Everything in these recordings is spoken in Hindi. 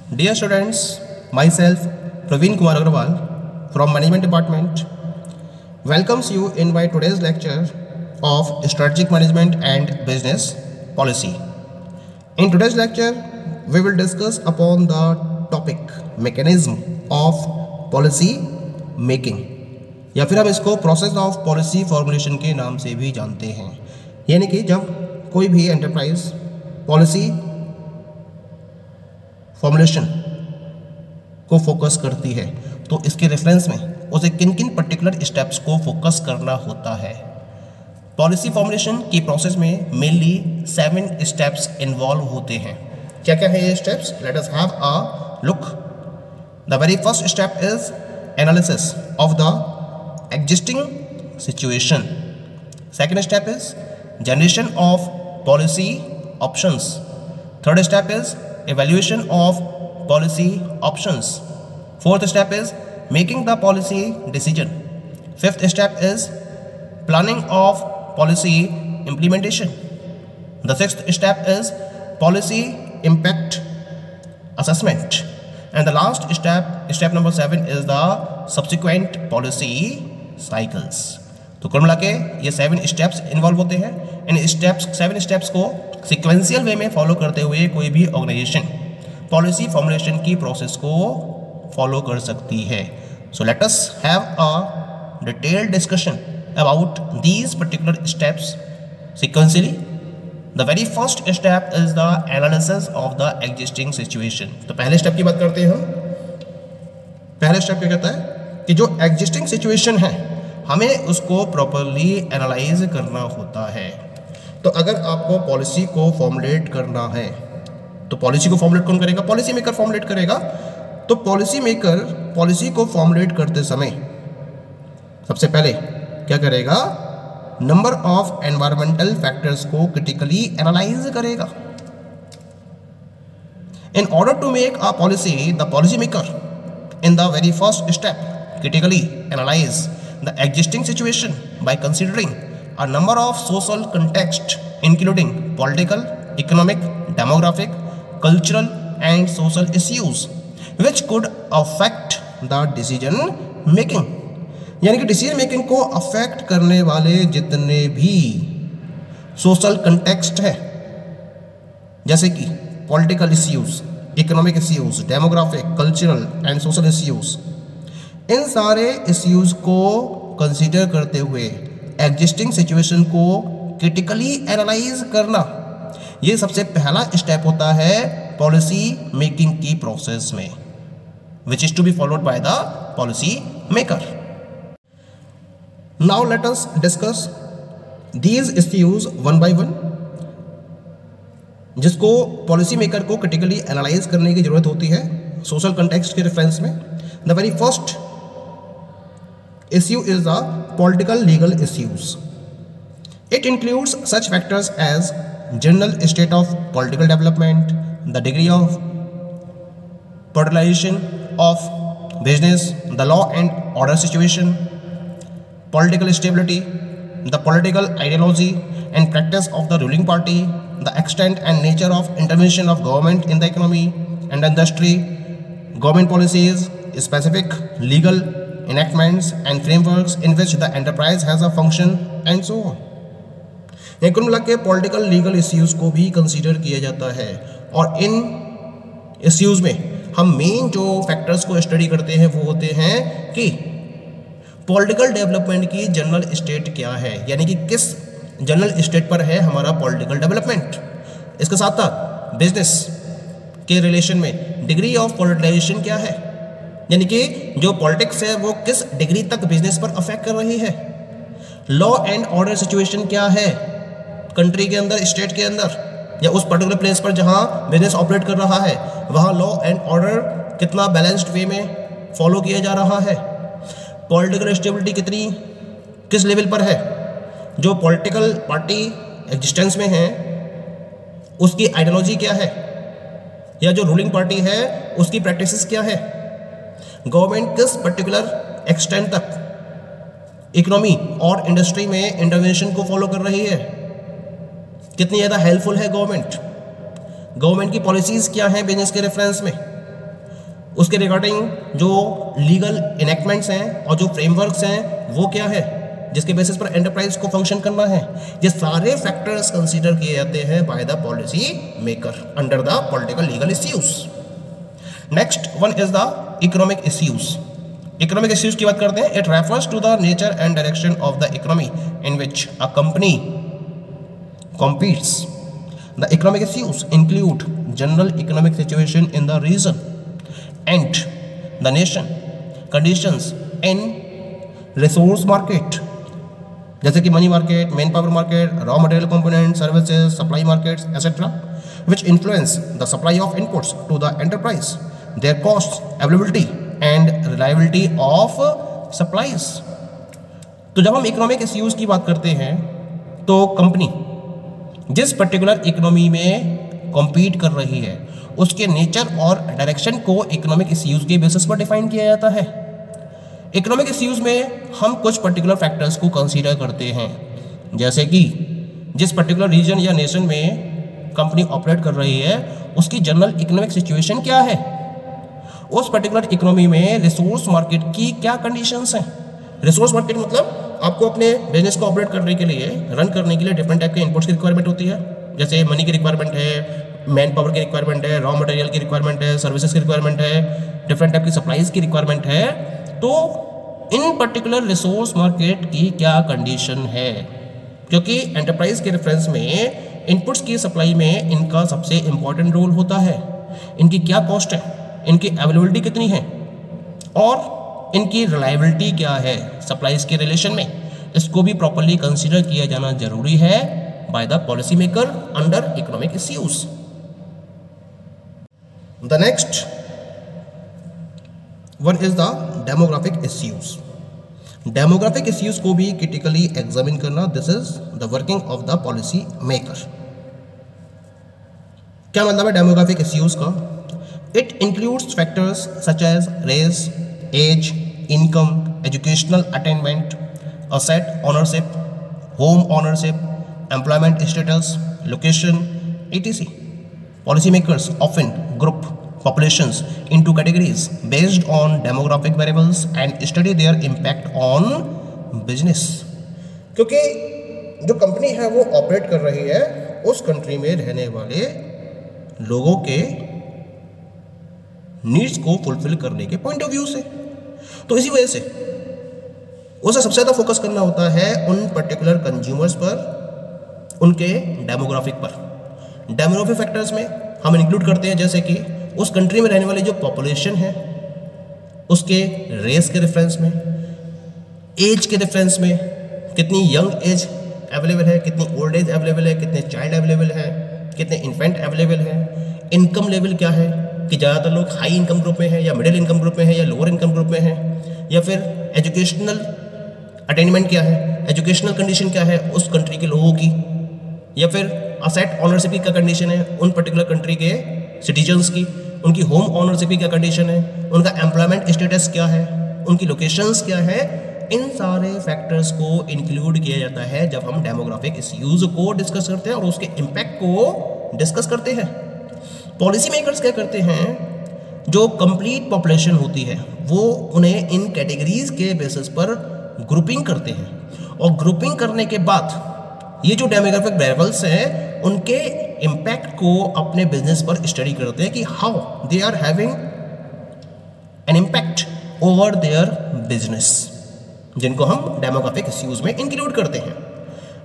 Dear students, myself Praveen Kumar Agarwal from Management Department welcomes you in my today's lecture of Strategic Management and Business Policy. In today's lecture, we will discuss upon the topic mechanism of policy making या फिर हम इसको प्रोसेस ऑफ पॉलिसी फॉर्मुलेशन के नाम से भी जानते हैं। यानी कि जब कोई भी एंटरप्राइज पॉलिसी फॉर्मुलेशन को फोकस करती है तो इसके रेफरेंस में उसे किन किन पर्टिकुलर स्टेप्स को फोकस करना होता है। पॉलिसी फॉर्मुलेशन की प्रोसेस में मेनली 7 स्टेप्स इन्वॉल्व होते हैं। क्या क्या है ये steps? Let us have a look. The very first step is analysis of the existing situation. Second step is generation of policy options. Third step is evaluation of policy options. Fourth step is making the policy decision. Fifth step is planning of policy implementation. The sixth step is policy impact assessment. And the last step number 7 is the subsequent policy cycles. तो कुल मिला के ये 7 स्टेप्स इन्वॉल्व होते हैं। इन 7 स्टेप्स को सिक्वेंशियल वे में फॉलो करते हुए कोई भी ऑर्गेनाइजेशन पॉलिसी फॉर्मुलेशन की प्रोसेस को फॉलो कर सकती है। So let us have a detailed discussion about these particular steps sequentially. The very first step is the analysis of the existing situation. तो पहले स्टेप की बात करते हैं हम। पहला स्टेप क्या कहता है कि जो एग्जिस्टिंग सिचुएशन है हमें उसको प्रॉपरली एनालाइज करना होता है। तो अगर आपको पॉलिसी को फॉर्मुलेट करना है तो पॉलिसी को फॉर्मुलेट कौन करेगा? पॉलिसी मेकर फॉर्मुलेट करेगा। तो पॉलिसी मेकर पॉलिसी को फॉर्मुलेट करते समय सबसे पहले क्या करेगा? नंबर ऑफ एनवायरमेंटल फैक्टर्स को क्रिटिकली एनालाइज करेगा। In order to make a policy, the policy maker in the very first step critically analyze the existing situation by considering a number of social context including political, economic, demographic, cultural and social issues which could affect the decision making। यानी कि डिसीजन मेकिंग को अफेक्ट करने वाले जितने भी सोशल कंटेक्स्ट है जैसे कि political issues, economic issues, demographic, cultural and social issues, इन सारे इश्यूज को कंसीडर करते हुए एग्जिस्टिंग सिचुएशन को क्रिटिकली एनालाइज करना, ये सबसे पहला स्टेप होता है पॉलिसी मेकिंग की प्रोसेस में, which is to be followed by the policy maker. Now let us discuss these issues one by one, जिसको पॉलिसी मेकर को क्रिटिकली एनालाइज करने की जरूरत होती है सोशल कंटेक्स्ट के रेफरेंस में। The very first issue is the political legal issues. It includes such factors as general state of political development, the degree of polarisation of business, the law and order situation, political stability, the political ideology and practice of the ruling party, the extent and nature of intervention of government in the economy and industry, government policies, specific legal enactments and frameworks in which the enterprise has a function and so on। ये कुल मिला के पॉलिटिकल लीगल इश्यूज को भी कंसीडर किया जाता है और इन इश्यूज में हम मेन जो फैक्टर्स को स्टडी करते हैं वो होते हैं कि पॉलिटिकल डेवलपमेंट की जनरल स्टेट क्या है, यानी कि किस जनरल स्टेट पर है हमारा पॉलिटिकल डेवलपमेंट। इसके साथ साथ बिजनेस के रिलेशन में डिग्री ऑफ पॉलिटिलाइजेशन क्या है, यानी कि जो पॉलिटिक्स है वो किस डिग्री तक बिजनेस पर अफेक्ट कर रही है। लॉ एंड ऑर्डर सिचुएशन क्या है कंट्री के अंदर, स्टेट के अंदर या उस पर्टिकुलर प्लेस पर जहां बिजनेस ऑपरेट कर रहा है वहां लॉ एंड ऑर्डर कितना बैलेंस्ड वे में फॉलो किया जा रहा है। पॉलिटिकल स्टेबिलिटी कितनी किस लेवल पर है, जो पॉलिटिकल पार्टी एग्जिस्टेंस में है उसकी आइडियोलॉजी क्या है या जो रूलिंग पार्टी है उसकी प्रैक्टिसेस क्या है, गवर्नमेंट किस पर्टिकुलर एक्सटेंट तक इकोनॉमी और इंडस्ट्री में इंटरवेंशन को फॉलो कर रही है, कितनी ज़्यादा हेल्पफुल है गवर्नमेंट की पॉलिसीज़ क्या हैं बिजनेस के रेफरेंस में, उसके रिगार्डिंग जो लीगल इनेक्टमेंट्स हैं और जो फ्रेमवर्क्स हैं वो क्या है जिसके बेसिस पर एंटरप्राइज को फंक्शन करना है, ये सारे फैक्टर्स कंसीडर किए जाते हैं by the policy maker under the political legal issues. Next one is the economic issues. Economic issues की बात करते हैं। It refers to the nature and direction of the economy in which a company competes. The economic issues include general economic situation in the region and the nation, conditions in resource market जैसे कि money market, man power market, raw material component, services, supply markets etcetera which influence the supply of inputs to the enterprise, their costs, availability and reliability of supplies। तो जब हम इकोनॉमिक इश्यूज की बात करते हैं तो कंपनी जिस पर्टिकुलर इकोनॉमी में कॉम्पीट कर रही है उसके नेचर और डायरेक्शन को इकोनॉमिक इश्यूज के बेसिस पर डिफाइन किया जाता है। इकोनॉमिक इश्यूज में हम कुछ पर्टिकुलर फैक्टर्स को कंसीडर करते हैं, जैसे कि जिस पर्टिकुलर रीजन या नेशन में कंपनी ऑपरेट कर रही है उसकी जनरल इकोनॉमिक सिचुएशन क्या है, उस पर्टिकुलर इकोनॉमी में रिसोर्स मार्केट की क्या कंडीशंस हैं। रिसोर्स मार्केट मतलब आपको अपने बिजनेस को ऑपरेट करने के लिए, रन करने के लिए डिफरेंट टाइप के इनपुट्स की रिक्वायरमेंट होती है, जैसे मनी की रिक्वायरमेंट है, मैन पावर की रिक्वायरमेंट है, रॉ मटेरियल की रिक्वायरमेंट है, सर्विसेज की रिक्वायरमेंट है, डिफरेंट टाइप की सप्लाईज की रिक्वायरमेंट है। तो इन पर्टिकुलर रिसोर्स मार्केट की क्या कंडीशन है, क्योंकि एंटरप्राइज के रेफरेंस में इनपुट्स की सप्लाई में इनका सबसे इंपॉर्टेंट रोल होता है। इनकी क्या कॉस्ट है, इनकी अवेलेबिलिटी कितनी है और इनकी रिलायबिलिटी क्या है सप्लाईज के रिलेशन में, इसको भी प्रॉपर्ली कंसीडर किया जाना जरूरी है by the policy maker under economic issues. The next one is the demographic issues. Demographic issues को भी क्रिटिकली एग्जामिन करना, this is the working of the policy maker. क्या मतलब है डेमोग्राफिक इश्यूज का? It includes factors such as race, age, income, educational attainment, asset ownership, home ownership, employment status, location, etc. Policymakers often group populations into categories based on demographic variables and study their impact on business। क्योंकि जो कंपनी है वो ऑपरेट कर रही है उस कंट्री में रहने वाले लोगों के नीड्स को फुलफिल करने के पॉइंट ऑफ व्यू से, तो इसी वजह से उसे सबसे ज़्यादा फोकस करना होता है उन पर्टिकुलर कंज्यूमर्स पर, उनके डेमोग्राफिक पर। डेमोग्राफिक फैक्टर्स में हम इंक्लूड करते हैं जैसे कि उस कंट्री में रहने वाली जो पॉपुलेशन है उसके रेस के रेफरेंस में, एज के रेफरेंस में, कितनी यंग एज अवेलेबल है, कितनी ओल्ड एज अवेलेबल है, कितने चाइल्ड अवेलेबल है, कितने इन्फेंट अवेलेबल है, इनकम लेवल क्या है कि ज़्यादातर लोग हाई इनकम ग्रुप में है या मिडिल इनकम ग्रुप में है या लोअर इनकम ग्रुप में है, या फिर एजुकेशनल अटेनमेंट क्या है, एजुकेशनल कंडीशन क्या है उस कंट्री के लोगों की, या फिर असेट ऑनरशिप की क्या कंडीशन है उन पर्टिकुलर कंट्री के सिटीजन्स की, उनकी होम ऑनरशिप की क्या कंडीशन है, उनका एम्प्लॉयमेंट स्टेटस क्या है, उनकी लोकेशंस क्या है। इन सारे फैक्टर्स को इंक्लूड किया जाता है जब हम डेमोग्राफिक इश्यूज को डिस्कस करते हैं और उसके इम्पैक्ट को डिस्कस करते हैं। पॉलिसी मेकर्स क्या करते हैं, जो कंप्लीट पॉपुलेशन होती है वो उन्हें इन कैटेगरीज के बेसिस पर ग्रुपिंग करते हैं और ग्रुपिंग करने के बाद ये जो डेमोग्राफिक वेरिएबल्स हैं उनके इम्पैक्ट को अपने बिजनेस पर स्टडी करते हैं कि how they are having an impact over their business, जिनको हम डेमोग्राफिक इश्यूज में इंक्लूड करते हैं।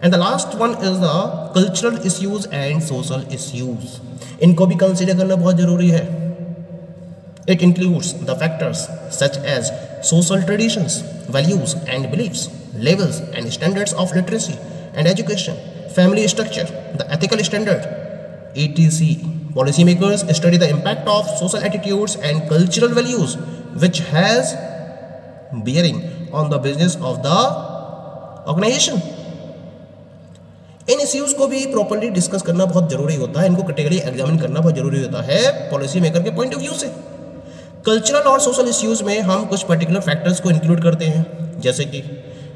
And the last one is the cultural issues and social issues. इनको भी कंसीडर करना बहुत जरूरी है। It includes the factors such as social traditions, values and beliefs, levels and standards of literacy and education, family structure, the ethical standard, etc. Policy makers study the impact of social attitudes and cultural values which has bearing on the business of the organization. In issues को भी प्रॉपर्ली डिस्कस करना बहुत जरूरी होता है, इनको कैटेगरी एग्जामिन करना बहुत जरूरी होता है पॉलिसी मेकर के पॉइंट ऑफ व्यू से। कल्चरल और सोशल इश्यूज में हम कुछ पर्टिकुलर फैक्टर्स को इंक्लूड करते हैं, जैसे कि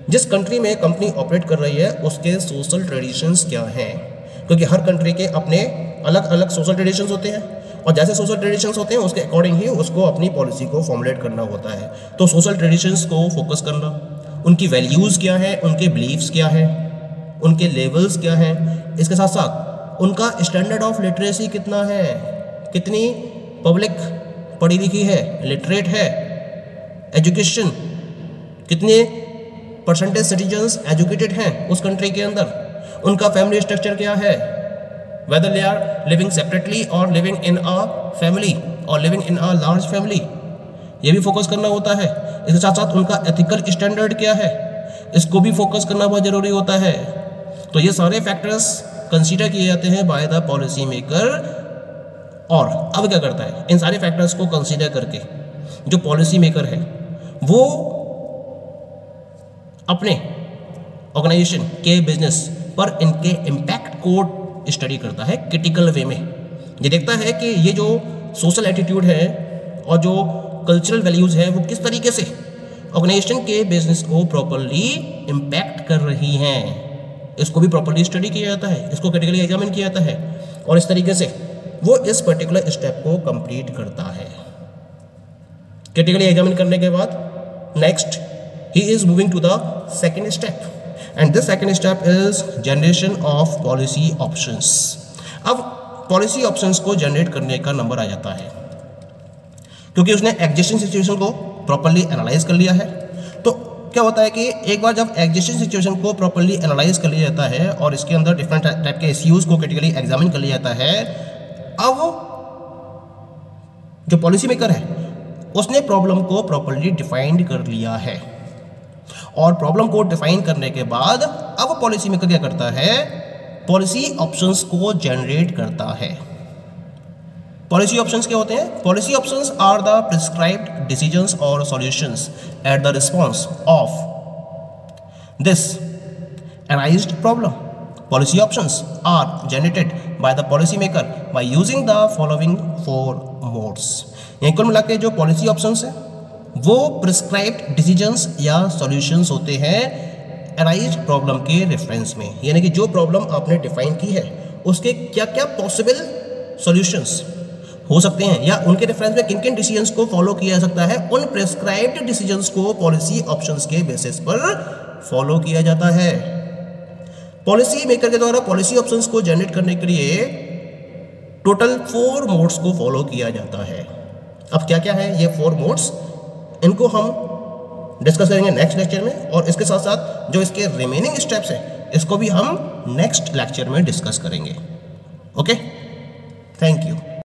जिस कंट्री में कंपनी ऑपरेट कर रही है उसके सोशल ट्रेडिशंस क्या हैं, क्योंकि हर कंट्री के अपने अलग अलग सोशल ट्रेडिशंस होते हैं और जैसे सोशल ट्रेडिशंस होते हैं उसके अकॉर्डिंग ही उसको अपनी पॉलिसी को फॉर्मुलेट करना होता है। तो सोशल ट्रेडिशंस को फोकस करना, उनकी वैल्यूज़ क्या है, उनके बिलीव्स क्या है, उनके लेवल्स क्या हैं, इसके साथ साथ उनका स्टैंडर्ड ऑफ लिटरेसी कितना है, कितनी पब्लिक पढ़ी लिखी है, लिटरेट है, एजुकेशन कितने परसेंटेज सिटीजन्स एजुकेटेड हैं उस कंट्री के अंदर, उनका फैमिली स्ट्रक्चर क्या है, whether they are living separately or living in a family or living in a large family, ये भी फोकस करना होता है। इसके साथ साथ उनका एथिकल स्टैंडर्ड क्या है, इसको भी फोकस करना बहुत ज़रूरी होता है। तो ये सारे फैक्टर्स कंसीडर किए जाते हैं बाय द पॉलिसी मेकर। और अब क्या करता है, इन सारे फैक्टर्स को कंसीडर करके जो पॉलिसी मेकर है वो अपने ऑर्गेनाइजेशन के बिजनेस पर इनके इम्पैक्ट को स्टडी करता है क्रिटिकल वे में। ये देखता है कि ये जो सोशल एटीट्यूड है और जो कल्चरल वैल्यूज़ है वो किस तरीके से ऑर्गेनाइजेशन के बिजनेस को प्रॉपरली इम्पैक्ट कर रही हैं। इसको भी प्रॉपरली स्टडी किया जाता है, इसको क्रिटिकली एग्जामिन किया जाता है और इस तरीके से वो इस पर्टिकुलर स्टेप को कंप्लीट करता है। क्रिटिकली एग्जामिन करने के बाद नेक्स्ट ही is moving to the second step and this second step is generation of policy options। अब पॉलिसी ऑप्शंस को जनरेट करने का नंबर आ जाता है क्योंकि उसने एग्जिस्टिंग सिचुएशन को प्रॉपरली एनालाइज कर लिया है। तो क्या होता है कि एक बार जब एग्जिस्टिंग सिचुएशन को प्रॉपरली एनालाइज कर लिया जाता है और इसके अंदर डिफरेंट टाइप के इश्यूज को क्रिटिकली एग्जामिन कर लिया जाता है, अब जो पॉलिसी मेकर है उसने प्रॉब्लम को प्रॉपरली डिफाइंड कर लिया है और प्रॉब्लम को डिफाइन करने के बाद अब पॉलिसी मेकर क्या करता है, पॉलिसी ऑप्शंस को जनरेट करता है। पॉलिसी ऑप्शंस क्या होते हैं? Policy options are the prescribed decisions और solutions at the response of this arised problem. Policy options are generated by the policy maker by using the following 4 modes. यहीं कुल मिला के जो पॉलिसी ऑप्शंस है वो प्रिस्क्राइब्ड डिसीजंस या सॉल्यूशंस होते हैं अराइज्ड प्रॉब्लम के रेफरेंस में, यानी कि जो प्रॉब्लम आपने डिफाइन की है उसके क्या क्या पॉसिबल सॉल्यूशंस हो सकते हैं या उनके रेफरेंस में किन किन डिसीजंस को फॉलो किया जा सकता है, उन प्रिस्क्राइब्ड डिसीजंस को पॉलिसी ऑप्शंस के बेसिस पर फॉलो किया जाता है। पॉलिसी मेकर के द्वारा पॉलिसी ऑप्शंस को जनरेट करने के लिए टोटल 4 मोड्स को फॉलो किया जाता है। अब क्या क्या है ये 4 मोड्स, इनको हम डिस्कस करेंगे नेक्स्ट लेक्चर में और इसके साथ साथ जो इसके रिमेनिंग स्टेप्स हैं इसको भी हम नेक्स्ट लेक्चर में डिस्कस करेंगे। Okay, thank you.